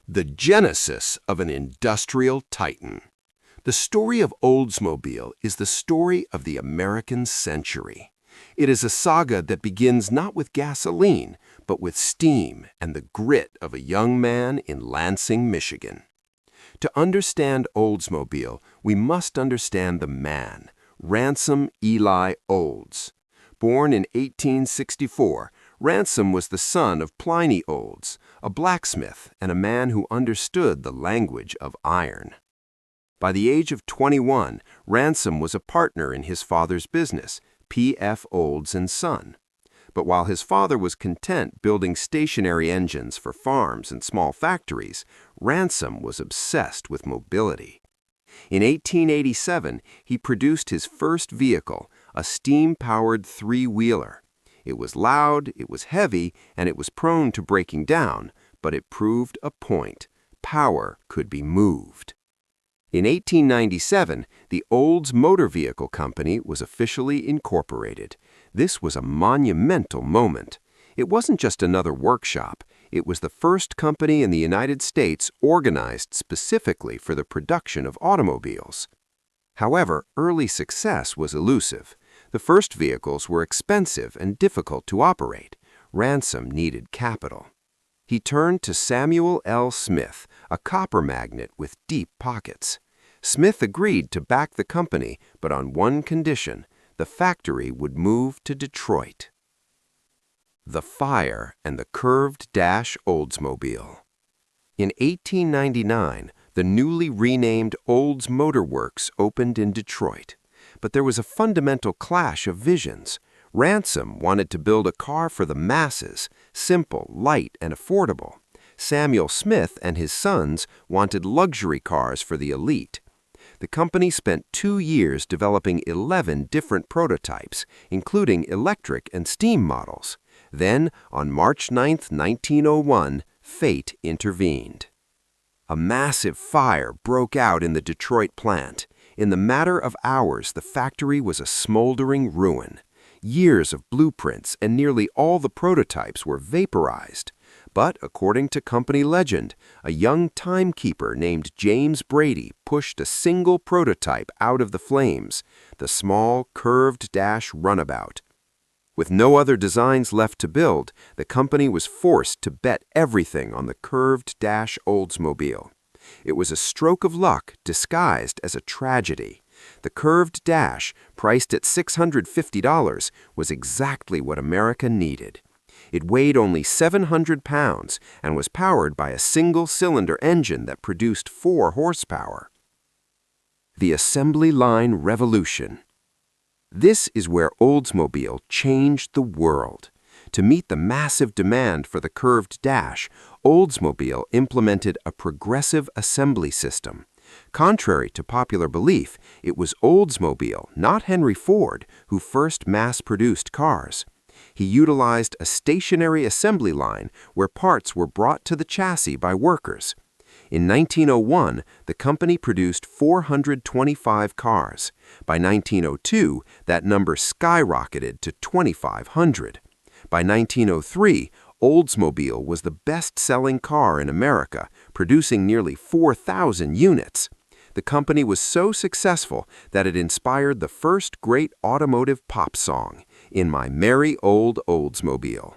The genesis of an industrial titan. The story of Oldsmobile is the story of the American century. It is a saga that begins not with gasoline, but with steam and the grit of a young man in Lansing, Michigan. To understand Oldsmobile, we must understand the man, Ransom Eli Olds. Born in 1864, Ransom was the son of Pliny Olds, a blacksmith and a man who understood the language of iron. By the age of 21, Ransom was a partner in his father's business, P.F. Olds & Son. But while his father was content building stationary engines for farms and small factories, Ransom was obsessed with mobility. In 1887, he produced his first vehicle, a steam-powered three-wheeler. It was loud, it was heavy, and it was prone to breaking down, but it proved a point. Power could be moved. In 1897, the Olds Motor Vehicle Company was officially incorporated. This was a monumental moment. It wasn't just another workshop. It was the first company in the United States organized specifically for the production of automobiles. However, early success was elusive. The first vehicles were expensive and difficult to operate. Ransom needed capital. He turned to Samuel L. Smith, a copper magnate with deep pockets. Smith agreed to back the company, but on one condition: the factory would move to Detroit. The Fire and the Curved Dash Oldsmobile. In 1899, the newly renamed Olds Motor Works opened in Detroit. But there was a fundamental clash of visions. Ransom wanted to build a car for the masses, simple, light, and affordable. Samuel Smith and his sons wanted luxury cars for the elite. The company spent 2 years developing 11 different prototypes, including electric and steam models. Then, on March 9, 1901, fate intervened. A massive fire broke out in the Detroit plant. In the matter of hours, the factory was a smoldering ruin. Years of blueprints and nearly all the prototypes were vaporized. But, according to company legend, a young timekeeper named James Brady pushed a single prototype out of the flames, the small, curved dash runabout. With no other designs left to build, the company was forced to bet everything on the curved dash Oldsmobile. It was a stroke of luck disguised as a tragedy. The curved dash, priced at $650, was exactly what America needed. It weighed only 700 pounds and was powered by a single-cylinder engine that produced 4 horsepower. The assembly line revolution. This is where Oldsmobile changed the world. To meet the massive demand for the curved dash, Oldsmobile implemented a progressive assembly system. Contrary to popular belief, it was Oldsmobile, not Henry Ford, who first mass-produced cars. He utilized a stationary assembly line where parts were brought to the chassis by workers. In 1901, the company produced 425 cars. By 1902, that number skyrocketed to 2,500. By 1903, Oldsmobile was the best-selling car in America, producing nearly 4,000 units. The company was so successful that it inspired the first great automotive pop song, "In My Merry Old Oldsmobile."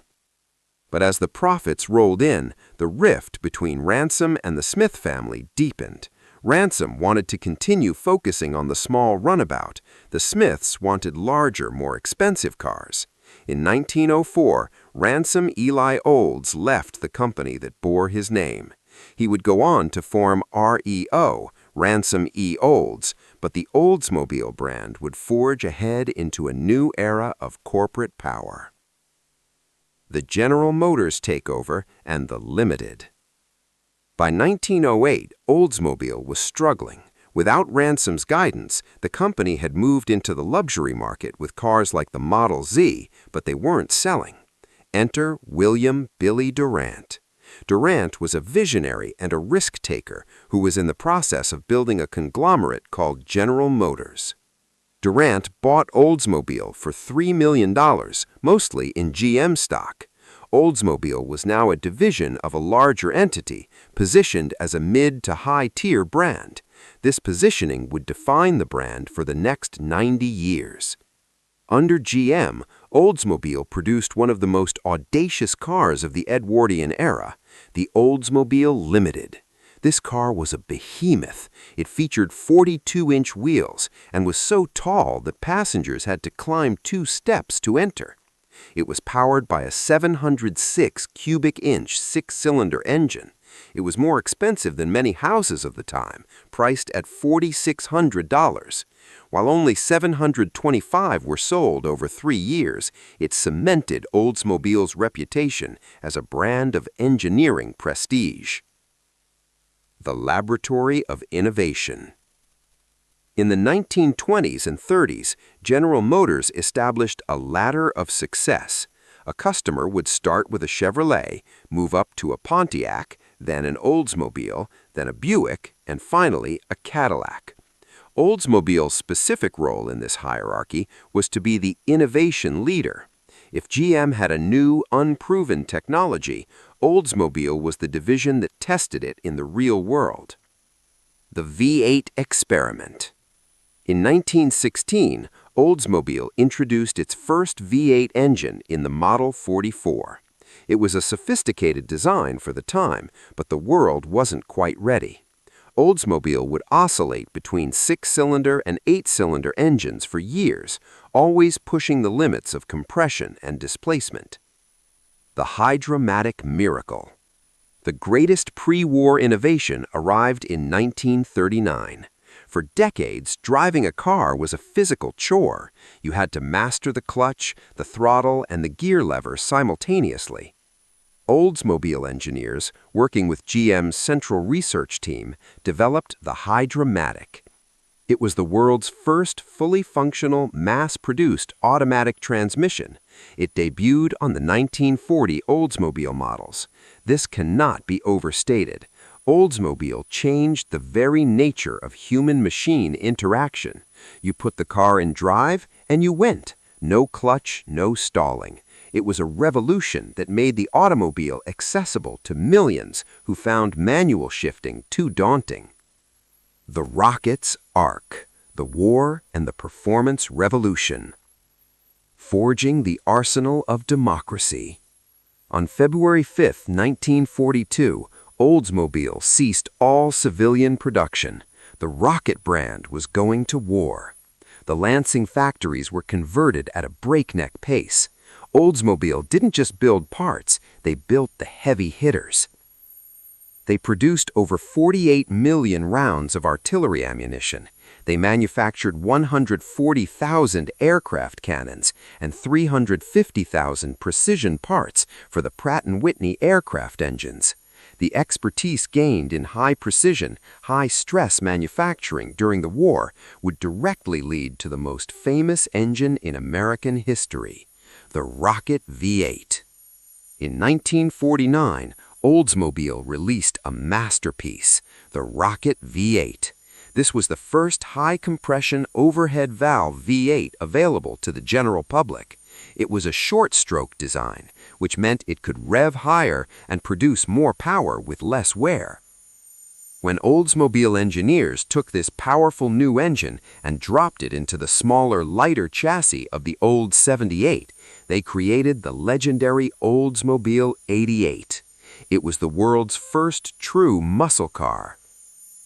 But as the profits rolled in, the rift between Ransom and the Smith family deepened. Ransom wanted to continue focusing on the small runabout. The Smiths wanted larger, more expensive cars. In 1904, Ransom Eli Olds left the company that bore his name. He would go on to form REO, Ransom E. Olds, but the Oldsmobile brand would forge ahead into a new era of corporate power. The General Motors takeover and the Limited. By 1908, Oldsmobile was struggling. Without Ransom's guidance, the company had moved into the luxury market with cars like the Model Z, but they weren't selling. Enter William "Billy" Durant. Durant was a visionary and a risk-taker who was in the process of building a conglomerate called General Motors. Durant bought Oldsmobile for $3 million, mostly in GM stock. Oldsmobile was now a division of a larger entity, positioned as a mid to high-tier brand. This positioning would define the brand for the next 90 years. Under GM, Oldsmobile produced one of the most audacious cars of the Edwardian era, the Oldsmobile Limited. This car was a behemoth. It featured 42-inch wheels and was so tall that passengers had to climb 2 steps to enter. It was powered by a 706 cubic inch 6-cylinder engine. It was more expensive than many houses of the time, priced at $4,600. While only 725 were sold over 3 years, it cemented Oldsmobile's reputation as a brand of engineering prestige. The Laboratory of Innovation. In the 1920s and 30s, General Motors established a ladder of success. A customer would start with a Chevrolet, move up to a Pontiac, then an Oldsmobile, then a Buick, and finally a Cadillac. Oldsmobile's specific role in this hierarchy was to be the innovation leader. If GM had a new, unproven technology, Oldsmobile was the division that tested it in the real world. The V8 experiment. In 1916, Oldsmobile introduced its first V8 engine in the Model 44. It was a sophisticated design for the time, but the world wasn't quite ready. Oldsmobile would oscillate between 6-cylinder and 8-cylinder engines for years, always pushing the limits of compression and displacement. The Hydromatic Miracle. The greatest pre-war innovation arrived in 1939. For decades, driving a car was a physical chore. You had to master the clutch, the throttle, and the gear lever simultaneously. Oldsmobile engineers, working with GM's Central Research Team, developed the Hydromatic. It was the world's first fully functional, mass-produced automatic transmission. It debuted on the 1940 Oldsmobile models. This cannot be overstated. Oldsmobile changed the very nature of human-machine interaction. You put the car in drive, and you went. No clutch, no stalling. It was a revolution that made the automobile accessible to millions who found manual shifting too daunting. The Rocket's Arc, the War and the Performance Revolution. Forging the Arsenal of Democracy. On February 5, 1942, Oldsmobile ceased all civilian production. The Rocket brand was going to war. The Lansing factories were converted at a breakneck pace. Oldsmobile didn't just build parts, they built the heavy hitters. They produced over 48 million rounds of artillery ammunition. They manufactured 140,000 aircraft cannons and 350,000 precision parts for the Pratt & Whitney aircraft engines. The expertise gained in high-precision, high-stress manufacturing during the war would directly lead to the most famous engine in American history, the Rocket V8. In 1949, Oldsmobile released a masterpiece, the Rocket V8. This was the first high-compression overhead valve V8 available to the general public. It was a short-stroke design, which meant it could rev higher and produce more power with less wear. When Oldsmobile engineers took this powerful new engine and dropped it into the smaller, lighter chassis of the old 78, they created the legendary Oldsmobile 88. It was the world's first true muscle car.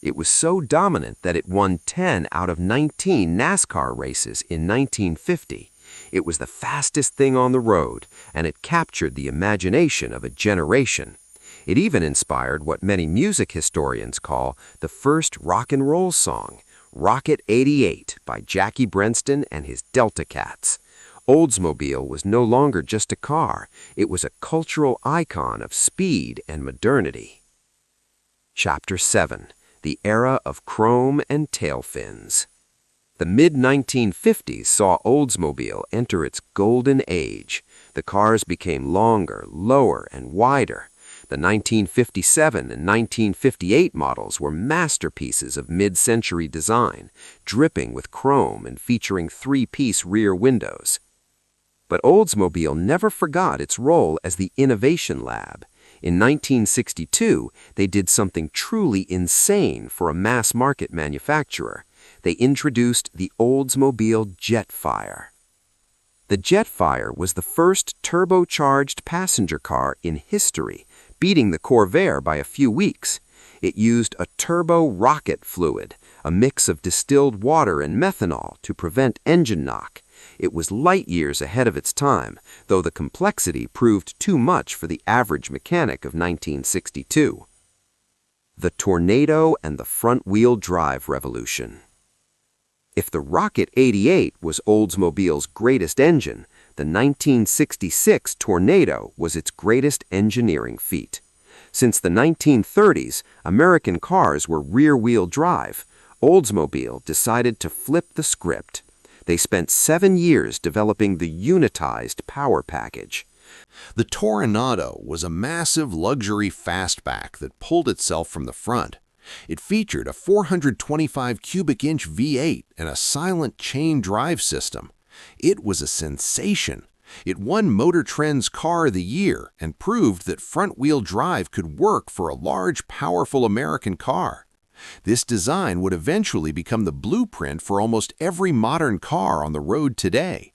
It was so dominant that it won 10 out of 19 NASCAR races in 1950. It was the fastest thing on the road, and it captured the imagination of a generation. It even inspired what many music historians call the first rock and roll song, Rocket 88 by Jackie Brenston and his Delta Cats. Oldsmobile was no longer just a car, it was a cultural icon of speed and modernity. Chapter 7. The Era of Chrome and Tailfins. The mid-1950s saw Oldsmobile enter its golden age. The cars became longer, lower, and wider. The 1957 and 1958 models were masterpieces of mid-century design, dripping with chrome and featuring 3-piece rear windows. But Oldsmobile never forgot its role as the innovation lab. In 1962, they did something truly insane for a mass-market manufacturer. They introduced the Oldsmobile Jetfire. The Jetfire was the first turbocharged passenger car in history, beating the Corvair by a few weeks. It used a turbo rocket fluid, a mix of distilled water and methanol to prevent engine knock. It was light years ahead of its time, though the complexity proved too much for the average mechanic of 1962. The Tornado and the front-wheel drive revolution. If the Rocket 88 was Oldsmobile's greatest engine, the 1966 Tornado was its greatest engineering feat. Since the 1930s, American cars were rear-wheel drive. Oldsmobile decided to flip the script. They spent 7 years developing the unitized power package. The Toronado was a massive luxury fastback that pulled itself from the front. It featured a 425 cubic inch V8 and a silent chain drive system. It was a sensation. It won Motor Trend's Car of the Year and proved that front-wheel drive could work for a large, powerful American car. This design would eventually become the blueprint for almost every modern car on the road today.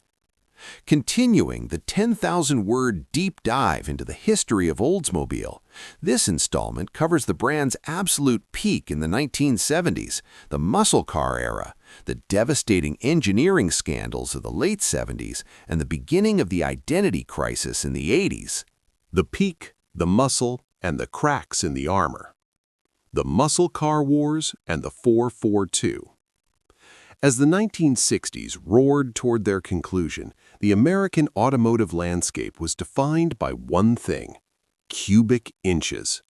Continuing the 10,000-word deep dive into the history of Oldsmobile, this installment covers the brand's absolute peak in the 1970s, the muscle car era, the devastating engineering scandals of the late 70s, and the beginning of the identity crisis in the 80s. The peak, the muscle, and the cracks in the armor. The muscle car wars and the 442. As the 1960s roared toward their conclusion, the American automotive landscape was defined by one thing: cubic inches.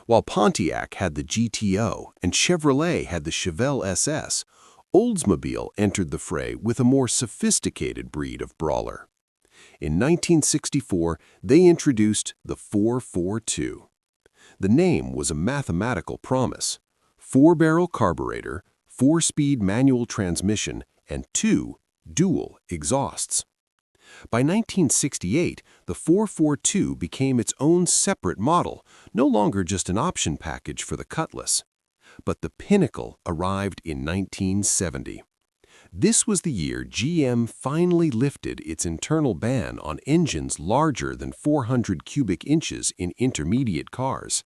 While Pontiac had the GTO and Chevrolet had the Chevelle SS, Oldsmobile entered the fray with a more sophisticated breed of brawler. In 1964, they introduced the 442. The name was a mathematical promise: 4-barrel carburetor, 4-speed manual transmission, and 2 dual exhausts. By 1968, the 442 became its own separate model, no longer just an option package for the Cutlass. But the pinnacle arrived in 1970. This was the year GM finally lifted its internal ban on engines larger than 400 cubic inches in intermediate cars.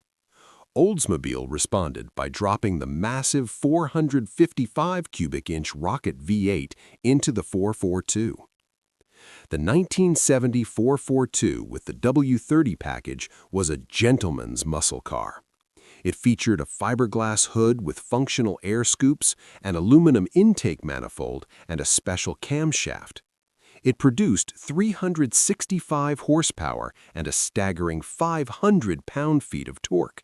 Oldsmobile responded by dropping the massive 455 cubic inch Rocket V8 into the 442. The 1970 442 with the W30 package was a gentleman's muscle car. It featured a fiberglass hood with functional air scoops, an aluminum intake manifold, and a special camshaft. It produced 365 horsepower and a staggering 500 pound-feet of torque.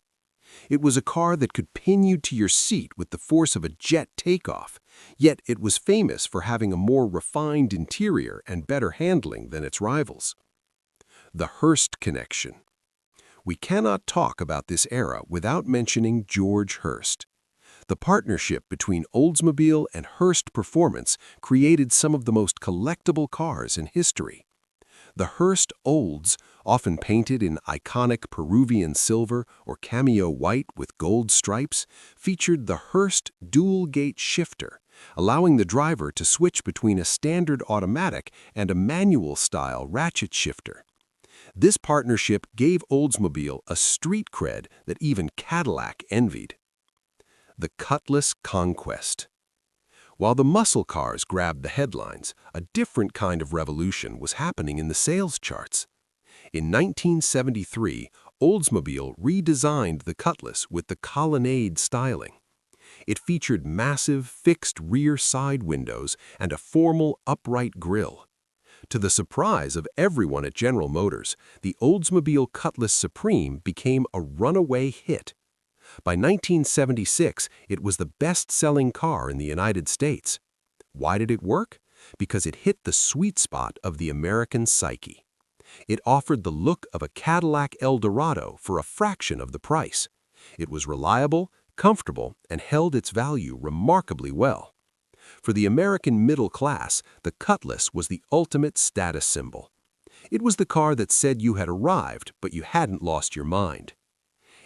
It was a car that could pin you to your seat with the force of a jet takeoff, yet it was famous for having a more refined interior and better handling than its rivals. The Hearst connection. We cannot talk about this era without mentioning George Hearst. The partnership between Oldsmobile and Hearst Performance created some of the most collectible cars in history. The Hearst Olds, often painted in iconic Peruvian silver or cameo white with gold stripes, featured the Hearst dual-gate shifter, allowing the driver to switch between a standard automatic and a manual-style ratchet shifter. This partnership gave Oldsmobile a street cred that even Cadillac envied. The Cutlass Conquest. While the muscle cars grabbed the headlines, a different kind of revolution was happening in the sales charts. In 1973, Oldsmobile redesigned the Cutlass with the colonnade styling. It featured massive, fixed rear side windows and a formal, upright grille. To the surprise of everyone at General Motors, the Oldsmobile Cutlass Supreme became a runaway hit. By 1976, it was the best-selling car in the United States. Why did it work? Because it hit the sweet spot of the American psyche. It offered the look of a Cadillac Eldorado for a fraction of the price. It was reliable, comfortable, and held its value remarkably well. For the American middle class, the Cutlass was the ultimate status symbol. It was the car that said you had arrived, but you hadn't lost your mind.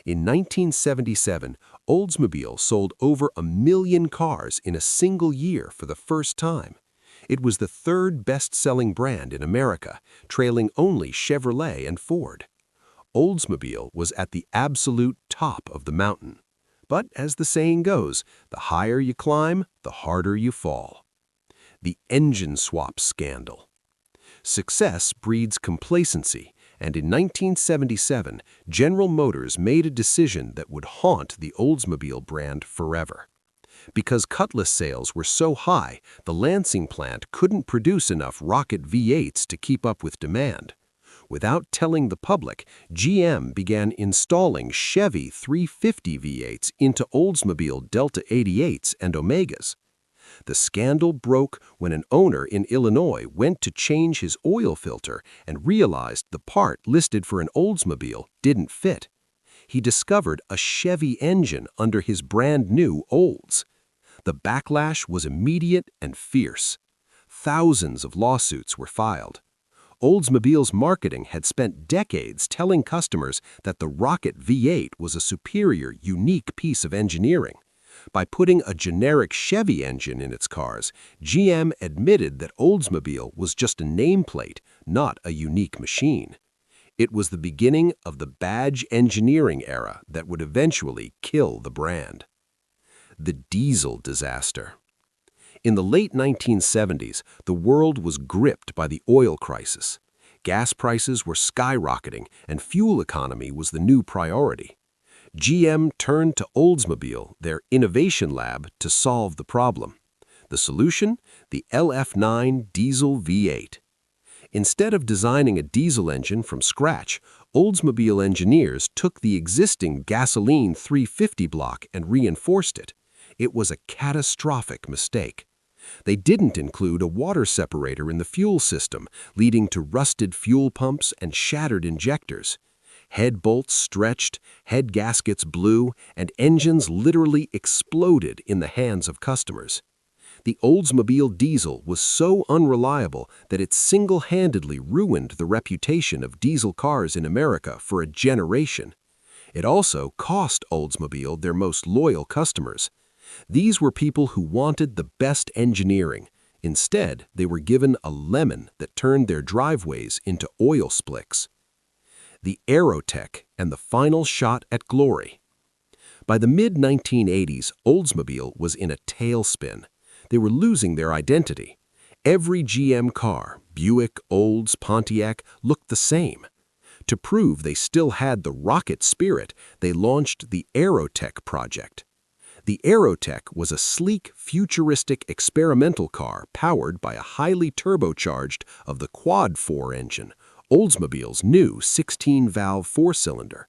In 1977, Oldsmobile sold over 1 million cars in a single year for the first time. It was the third best-selling brand in America, trailing only Chevrolet and Ford. Oldsmobile was at the absolute top of the mountain. But as the saying goes, the higher you climb, the harder you fall. The engine swap scandal. Success breeds complacency, and in 1977, General Motors made a decision that would haunt the Oldsmobile brand forever. Because Cutlass sales were so high, the Lansing plant couldn't produce enough Rocket V8s to keep up with demand. Without telling the public, GM began installing Chevy 350 V8s into Oldsmobile Delta 88s and Omegas. The scandal broke when an owner in Illinois went to change his oil filter and realized the part listed for an Oldsmobile didn't fit. He discovered a Chevy engine under his brand-new Olds. The backlash was immediate and fierce. Thousands of lawsuits were filed. Oldsmobile's marketing had spent decades telling customers that the Rocket V8 was a superior, unique piece of engineering. By putting a generic Chevy engine in its cars, GM admitted that Oldsmobile was just a nameplate, not a unique machine. It was the beginning of the badge engineering era that would eventually kill the brand. The diesel disaster. In the late 1970s, the world was gripped by the oil crisis. Gas prices were skyrocketing, and fuel economy was the new priority. GM turned to Oldsmobile, their innovation lab, to solve the problem. The solution? The LF9 diesel V8. Instead of designing a diesel engine from scratch, Oldsmobile engineers took the existing gasoline 350 block and reinforced it. It was a catastrophic mistake. They didn't include a water separator in the fuel system, leading to rusted fuel pumps and shattered injectors. Head bolts stretched, head gaskets blew, and engines literally exploded in the hands of customers. The Oldsmobile diesel was so unreliable that it single-handedly ruined the reputation of diesel cars in America for a generation. It also cost Oldsmobile their most loyal customers. These were people who wanted the best engineering. Instead, they were given a lemon that turned their driveways into oil slicks. The AEROTECH and the final shot at glory. By the mid-1980s, Oldsmobile was in a tailspin. They were losing their identity. Every GM car, Buick, Olds, Pontiac, looked the same. To prove they still had the rocket spirit, they launched the AEROTECH project. The AEROTECH was a sleek, futuristic experimental car powered by a highly turbocharged of the quad-4 engine, Oldsmobile's new 16-valve four-cylinder.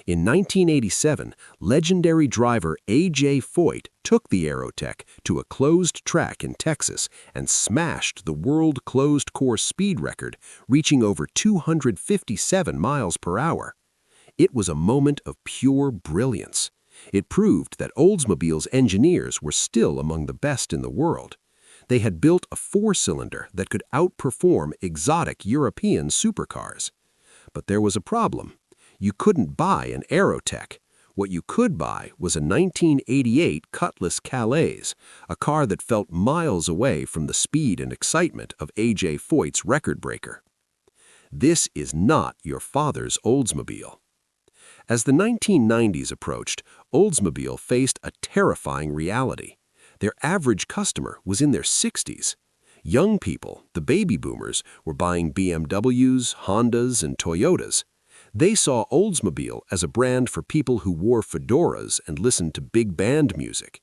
In 1987, legendary driver A.J. Foyt took the AEROTECH to a closed track in Texas and smashed the world closed-course speed record, reaching over 257 miles per hour. It was a moment of pure brilliance. It proved that Oldsmobile's engineers were still among the best in the world. They had built a four-cylinder that could outperform exotic European supercars. But there was a problem. You couldn't buy an AEROTECH. What you could buy was a 1988 Cutlass Calais, a car that felt miles away from the speed and excitement of A.J. Foyt's record breaker. This is not your father's Oldsmobile. As the 1990s approached, Oldsmobile faced a terrifying reality. Their average customer was in their 60s. Young people, the baby boomers, were buying BMWs, Hondas, and Toyotas. They saw Oldsmobile as a brand for people who wore fedoras and listened to big band music.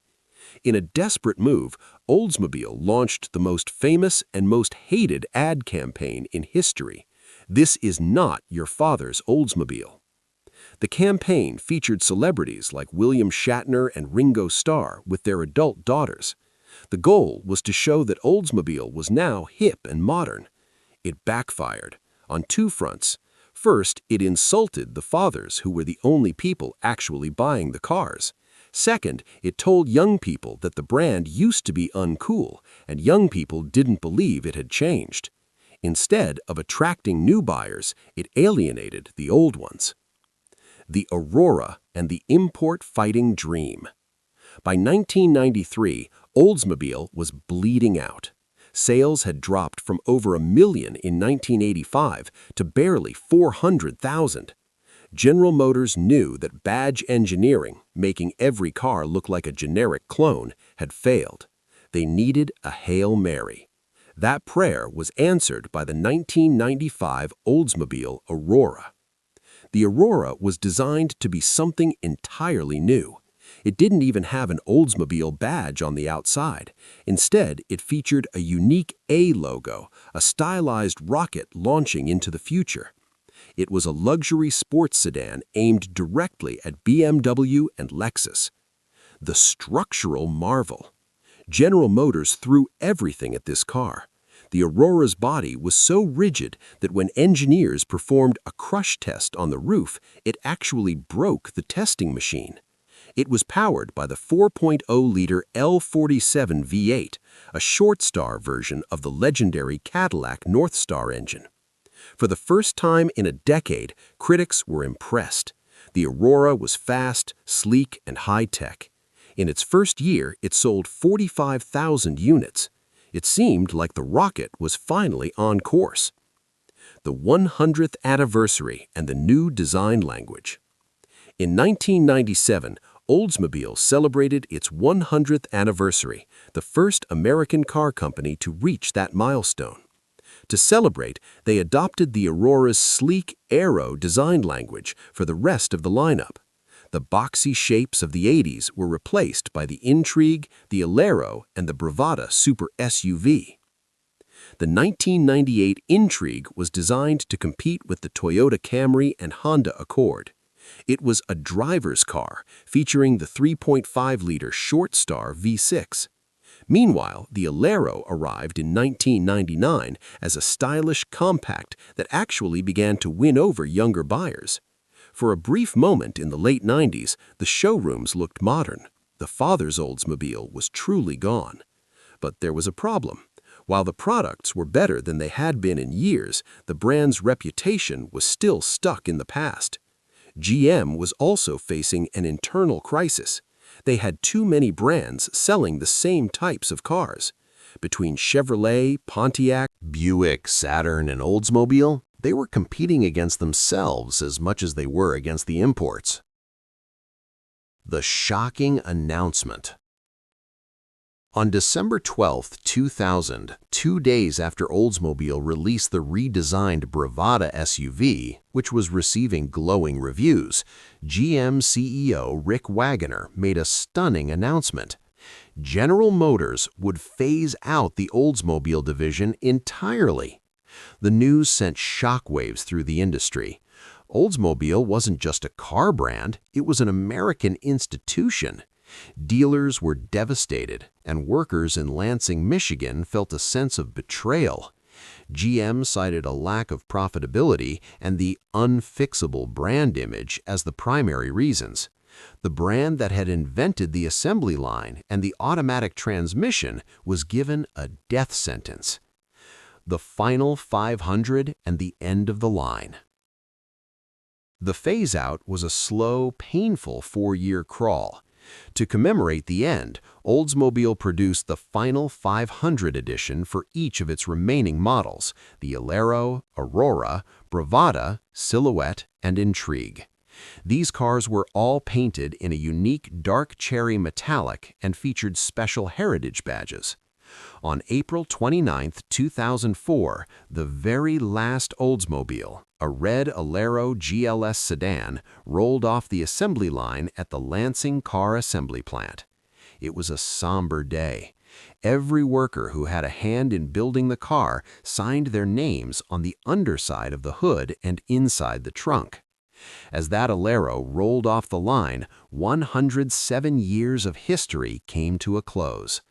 In a desperate move, Oldsmobile launched the most famous and most hated ad campaign in history. This is not your father's Oldsmobile. The campaign featured celebrities like William Shatner and Ringo Starr with their adult daughters. The goal was to show that Oldsmobile was now hip and modern. It backfired on two fronts. First, it insulted the fathers who were the only people actually buying the cars. Second, it told young people that the brand used to be uncool, and young people didn't believe it had changed. Instead of attracting new buyers, it alienated the old ones. The AURORA and the import fighting dream. By 1993, Oldsmobile was bleeding out. Sales had dropped from over 1 million in 1985 to barely 400,000. General Motors knew that badge engineering, making every car look like a generic clone, had failed. They needed a Hail Mary. That prayer was answered by the 1995 Oldsmobile AURORA. The AURORA was designed to be something entirely new. It didn't even have an Oldsmobile badge on the outside. Instead, it featured a unique A logo, a stylized rocket launching into the future. It was a luxury sports sedan aimed directly at BMW and Lexus. The structural marvel. General Motors threw everything at this car. The AURORA's body was so rigid that when engineers performed a crush test on the roof, it actually broke the testing machine. It was powered by the 4.0-liter L47 V8, a short-star version of the legendary Cadillac Northstar engine. For the first time in a decade, critics were impressed. The AURORA was fast, sleek, and high-tech. In its first year, it sold 45,000 units. It seemed like the rocket was finally on course. The 100th anniversary and the new design language. In 1997, Oldsmobile celebrated its 100th anniversary, the first American car company to reach that milestone. To celebrate, they adopted the AURORA's sleek aero design language for the rest of the lineup. The boxy shapes of the 80s were replaced by the Intrigue, the Alero, and the Bravada Super SUV. The 1998 Intrigue was designed to compete with the Toyota Camry and Honda Accord. It was a driver's car, featuring the 3.5-liter Short-Star V6. Meanwhile, the Alero arrived in 1999 as a stylish compact that actually began to win over younger buyers. For a brief moment in the late 90s, the showrooms looked modern. The father's Oldsmobile was truly gone. But there was a problem. While the products were better than they had been in years, the brand's reputation was still stuck in the past. GM was also facing an internal crisis. They had too many brands selling the same types of cars. Between Chevrolet, Pontiac, Buick, Saturn, and Oldsmobile, they were competing against themselves as much as they were against the imports. The shocking announcement. On December 12, 2000, 2 days after Oldsmobile released the redesigned Bravada SUV, which was receiving glowing reviews, GM CEO Rick Wagoner made a stunning announcement. General Motors would phase out the Oldsmobile division entirely. The news sent shockwaves through the industry. Oldsmobile wasn't just a car brand, it was an American institution. Dealers were devastated, and workers in Lansing, Michigan felt a sense of betrayal. GM cited a lack of profitability and the unfixable brand image as the primary reasons. The brand that had invented the assembly line and the automatic transmission was given a death sentence. The final 500 and the end of the line. The phase-out was a slow, painful 4-year crawl. To commemorate the end, Oldsmobile produced the final 500 edition for each of its remaining models, the Alero, AURORA, Bravada, Silhouette, and Intrigue. These cars were all painted in a unique dark cherry metallic and featured special heritage badges. On April 29, 2004, the very last Oldsmobile, a red Alero GLS sedan, rolled off the assembly line at the Lansing Car Assembly Plant. It was a somber day. Every worker who had a hand in building the car signed their names on the underside of the hood and inside the trunk. As that Alero rolled off the line, 107 years of history came to a close.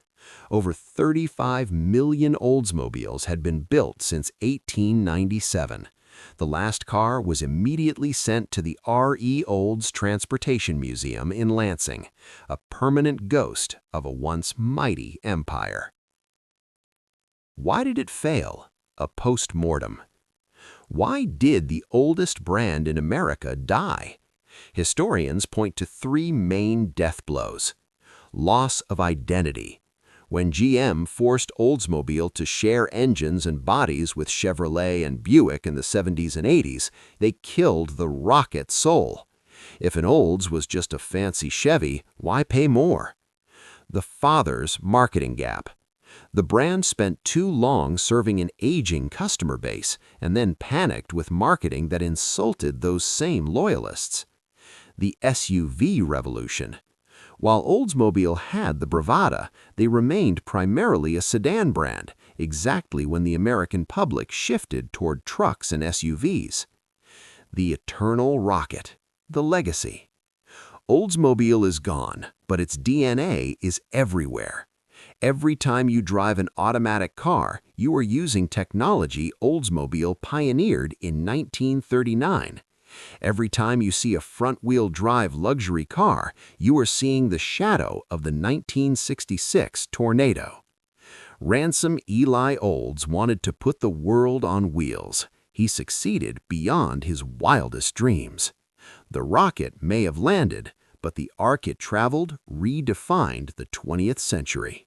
Over 35 million Oldsmobiles had been built since 1897. The last car was immediately sent to the R.E. Olds Transportation Museum in Lansing, a permanent ghost of a once mighty empire. Why did it fail? a post-mortem. Why did the oldest brand in America die? Historians point to three main death blows. Loss of identity. When GM forced Oldsmobile to share engines and bodies with Chevrolet and Buick in the 70s and 80s, they killed the rocket soul. If an Olds was just a fancy Chevy, why pay more? The father's marketing gap. The brand spent too long serving an aging customer base and then panicked with marketing that insulted those same loyalists. The SUV revolution. While Oldsmobile had the bravada, they remained primarily a sedan brand, exactly when the American public shifted toward trucks and SUVs. The eternal rocket. The legacy. Oldsmobile is gone, but its DNA is everywhere. Every time you drive an automatic car, you are using technology Oldsmobile pioneered in 1939. Every time you see a front-wheel drive luxury car, you are seeing the shadow of the 1966 Tornado. Ransom Eli Olds wanted to put the world on wheels. He succeeded beyond his wildest dreams. The rocket may have landed, but the arc it traveled redefined the 20th century.